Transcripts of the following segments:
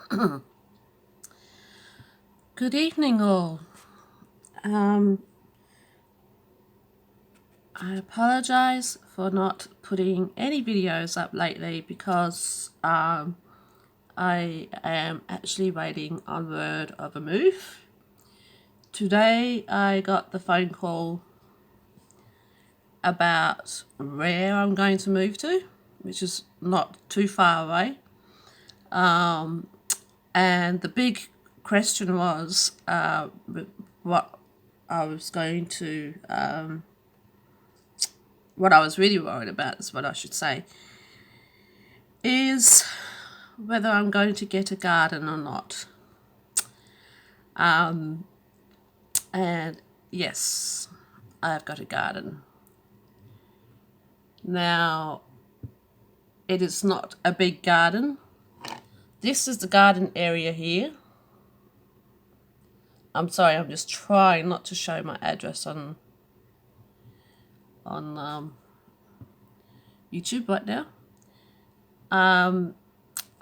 Good evening, all. I apologize for not putting any videos up lately because I am actually waiting on word of a move. Today I got the phone call about where I'm going to move to, which is not too far away. And the big question was what I was going to what I was really worried about is what I should say, is whether I'm going to get a garden or not. And yes, I've got a garden. Now, it is not a big garden. This is the garden area here. I'm sorry, I'm just trying not to show my address on YouTube right now. I'm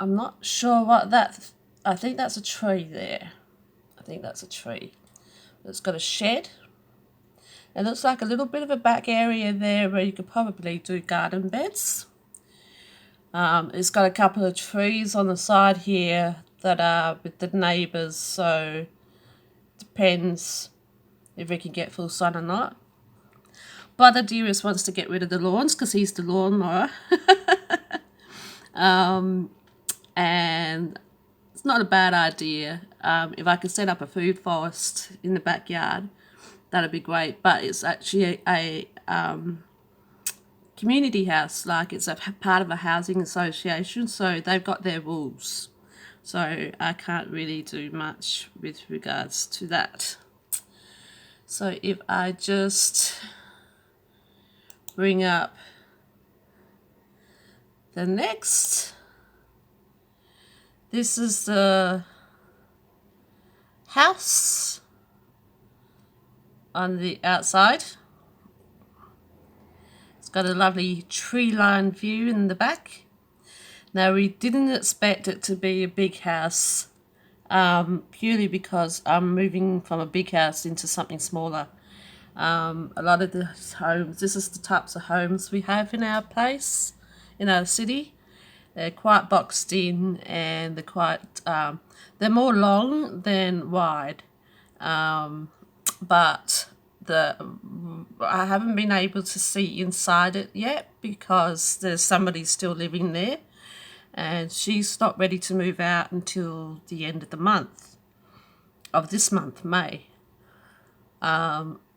not sure what that. I think that's a tree there. I think that's a tree. It's got a shed. It looks like a little bit of a back area there where you could probably do garden beds. It's got a couple of trees on the side here that are with the neighbours, so depends if we can get full sun or not. Brother Dearest wants to get rid of the lawns because he's the lawnmower. And it's not a bad idea. If I could set up a food forest in the backyard, that'd be great. But it's actually a community house, like it's a part of a housing association, so they've got their rules. So I can't really do much with regards to that. So if I just bring up the next, this is the house on the outside. It's got a lovely tree-lined view in the back. Now, we didn't expect it to be a big house, purely because I'm moving from a big house into something smaller. A lot of the homes, this is the types of homes we have in our place, in our city. They're quite boxed in, and they're quite, they're more long than wide. But I haven't been able to see inside it yet because there's somebody still living there, and she's not ready to move out until the end of the month, of this month, May.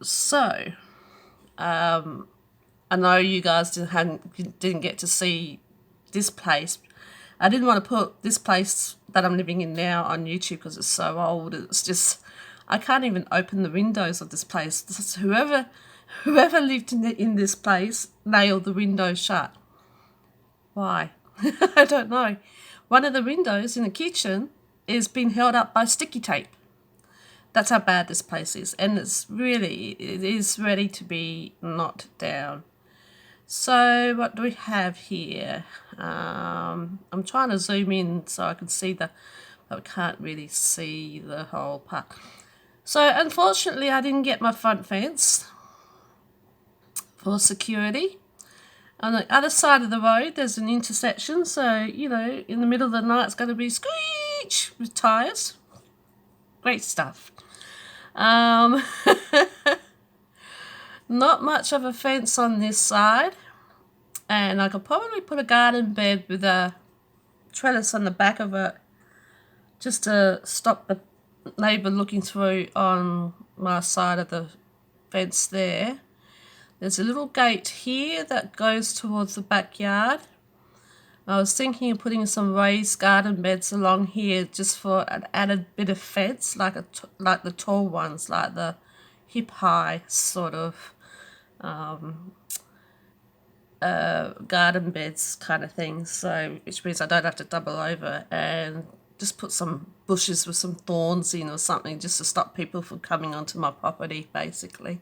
So I know you guys didn't get to see this place. I didn't want to put this place that I'm living in now on YouTube because it's so old. It's just, I can't even open the windows of this place. Whoever lived in this place nailed the windows shut. Why? I don't know. One of the windows in the kitchen is being held up by sticky tape. That's how bad this place is, and it is ready to be knocked down. So what do we have here? I'm trying to zoom in so I can see but I can't really see the whole part. So unfortunately, I didn't get my front fence for security. On the other side of the road, there's an intersection, so, you know, in the middle of the night, it's going to be screech with tyres. Great stuff. Not much of a fence on this side, and I could probably put a garden bed with a trellis on the back of it just to stop the neighbour looking through on my side of the fence there. There's a little gate here that goes towards the backyard. I was thinking of putting some raised garden beds along here just for an added bit of fence, like the tall ones, like the hip-high sort of garden beds kind of thing. So, which means I don't have to double over and just put some bushes with some thorns in or something just to stop people from coming onto my property, basically.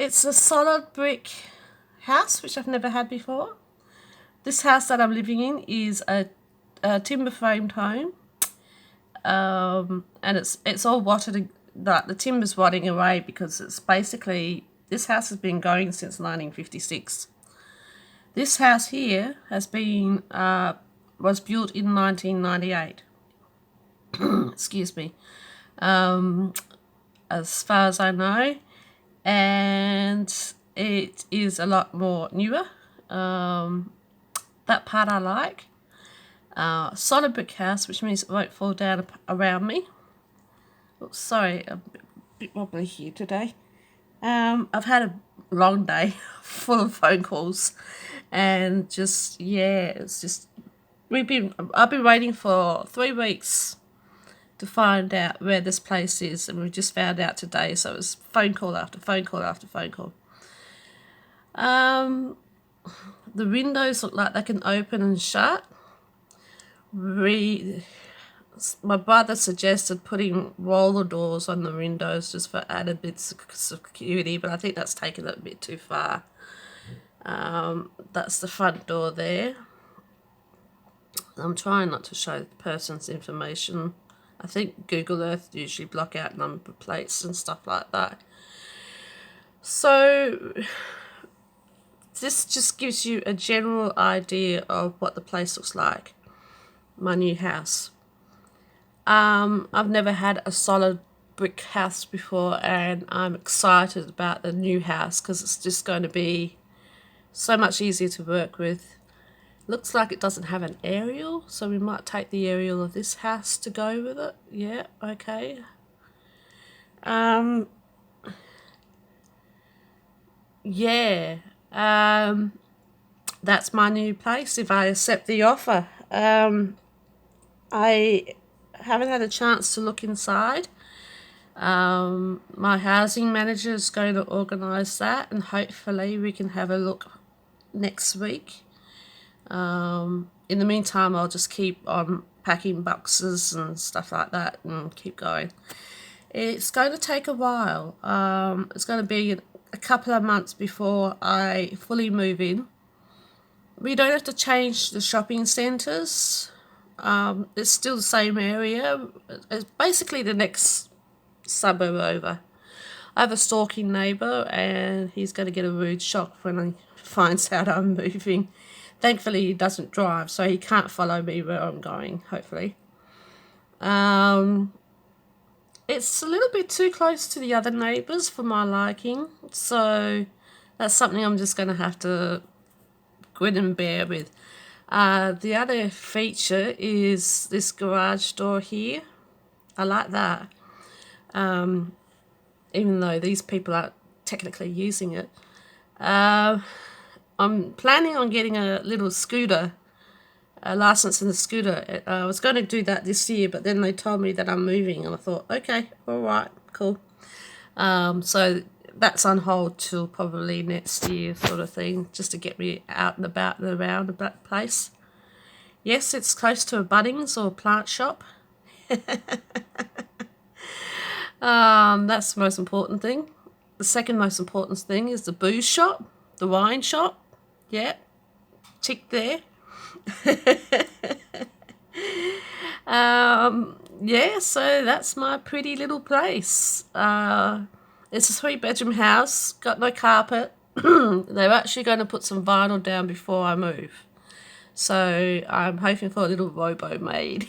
It's a solid brick house, which I've never had before. This house that I'm living in is a timber framed home, and it's all rotted. The timber's rotting away because it's basically, this house has been going since 1956. This house here has been was built in 1998. Excuse me. As far as I know, and it is a lot more newer. That part I like. Solid brick house, which means it won't fall down around me. Oops, sorry, I'm a bit wobbly here today. I've had a long day full of phone calls, and just, yeah, it's just, I've been waiting for 3 weeks to find out where this place is, and we just found out today, so it's phone call after phone call after phone call. The windows look like they can open and shut. My brother suggested putting roller doors on the windows just for added bits of security, but I think that's taken it a bit too far. That's the front door there. I'm trying not to show the person's information. I think Google Earth usually block out number plates and stuff like that. So this just gives you a general idea of what the place looks like, my new house. I've never had a solid brick house before, and I'm excited about the new house because it's just going to be so much easier to work with. Looks like it doesn't have an aerial, so we might take the aerial of this house to go with it. Yeah, okay. Yeah. That's my new place if I accept the offer. I haven't had a chance to look inside. My housing manager is going to organise that, and hopefully we can have a look next week. In the meantime, I'll just keep on packing boxes and stuff like that and keep going. It's going to take a while. It's going to be a couple of months before I fully move in. We don't have to change the shopping centres. It's still the same area. It's basically the next suburb over. I have a stalking neighbour, and he's going to get a rude shock when he finds out I'm moving. Thankfully, he doesn't drive, so he can't follow me where I'm going, hopefully. It's a little bit too close to the other neighbours for my liking, so that's something I'm just going to have to grin and bear with. The other feature is this garage door here. I like that. Even though these people aren't technically using it. I'm planning on getting a little scooter, a license in the scooter. I was going to do that this year, but then they told me that I'm moving, and I thought, okay, all right, cool. So that's on hold till probably next year sort of thing, just to get me out and about and around the place. Yes, it's close to a Bunnings or a plant shop. That's the most important thing. The second most important thing is the booze shop, the wine shop. Yeah, tick there. Yeah, so that's my pretty little place. It's a 3-bedroom house, got no carpet. They're actually going to put some vinyl down before I move. So I'm hoping for a little robo maid.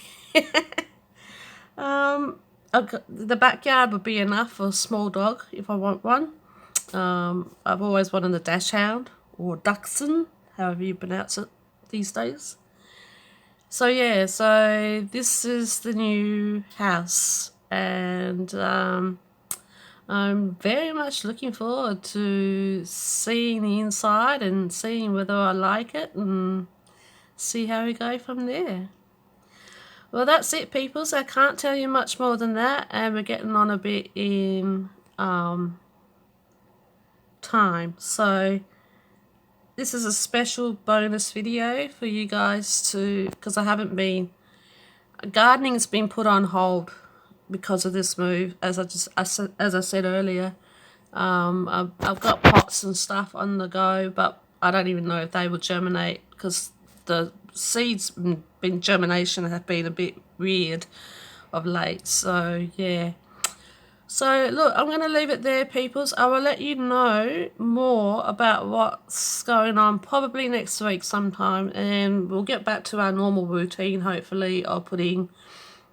The backyard would be enough for a small dog if I want one. I've always wanted a dachshund or dachshund, however you pronounce it these days. So yeah, so this is the new house, and I'm very much looking forward to seeing the inside and seeing whether I like it and see how we go from there. Well, that's it, peoples. I can't tell you much more than that, and we're getting on a bit in time. So this is a special bonus video for you guys because I haven't been... Gardening's been put on hold because of this move, as I said earlier. I've got pots and stuff on the go, but I don't even know if they will germinate because the seeds been germination have been a bit weird of late. So yeah. So look, I'm going to leave it there, peoples. I will let you know more about what's going on probably next week sometime, and we'll get back to our normal routine, hopefully, of putting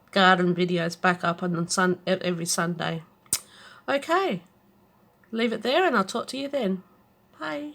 garden videos back up on every Sunday. Okay, leave it there and I'll talk to you then. Bye.